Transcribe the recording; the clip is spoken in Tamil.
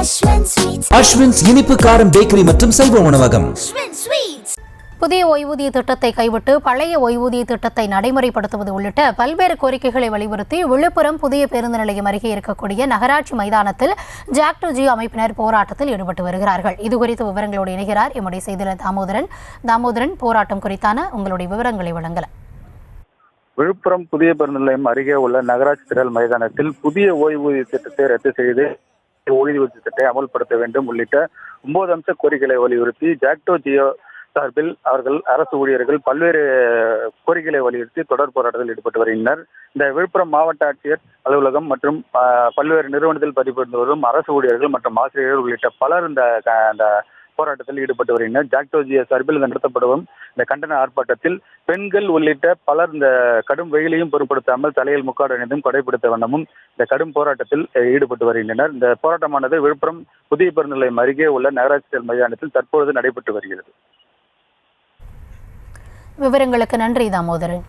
அஸ்வின்ஸ் இனிப்பு காரம் பேக்கரி மற்றும் செல்வ உணவகம். புதிய ஓய்வூதிய திட்டத்தை கைவிட்டு பழைய ஓய்வூதிய திட்டத்தை நடைமுறைப்படுத்துவது உள்ளிட்ட பல்வேறு கோரிக்கைகளை வலியுறுத்தி விழுப்புரம் புதிய பேருந்து நிலையம் அருகே இருக்கக்கூடிய நகராட்சி மைதானத்தில் ஜாக் டு ஜியோ அமைப்பினர் போராட்டத்தில் ஈடுபட்டு வருகிறார்கள். இதுகுறித்த விவரங்களோடு இணைகிறார் எம்முடைய செய்தியாளர் தாமோதரன். போராட்டம் குறித்தான உங்களுடைய விவரங்களை வழங்கலாம். விழுப்புரம் புதிய பேருந்து நிலையம் அருகே உள்ள நகராட்சி திடல் மைதானத்தில் புதிய ஓய்வூதிய திட்டத்தை ரத்து செய்து ஓய்வூதிய திட்டத்தை அமல்படுத்த வேண்டும் உள்ளிட்ட 9 அம்ச கோரிக்கைகளை வலியுறுத்தி ஜாக் டு ஜியோ சார்பில் அவர்கள் அரசு ஊழியர்கள் பல்வேறு கோரிக்கைகளை வலியுறுத்தி தொடர் போராட்டத்தில் ஈடுபட்டு வருகின்றனர். இந்த விழுப்புரம் மாவட்ட ஆட்சியர் அலுவலகம் மற்றும் பல்வேறு நிறுவனத்தில் பதிவு வரும் அரசு ஊழியர்கள் மற்றும் ஆசிரியர்கள் உள்ளிட்ட பலர் இந்த போராட்டத்தில் ஈடுபட்டு வருகின்றனர். ஜாக் டு ஜியோ சார்பில் நடத்தப்படும் இந்த கண்டன ஆர்ப்பாட்டத்தில் பெண்கள் உள்ளிட்ட பலர் இந்த கடும் வெயிலையும் பொருட்படுத்தாமல் தலையில் முக்காடு அணிந்தும் கொடைபிடித்த வண்ணமும் இந்த கடும் போராட்டத்தில் ஈடுபட்டு வருகின்றனர். இந்த போராட்டமானது விழுப்புரம் புதிய பேருந்து நிலையம் அருகே உள்ள நகராட்சி மைதானத்தில் தற்பொழுது நடைபெற்று வருகிறது. விவரங்களுக்கு நன்றி தாமோதரன்.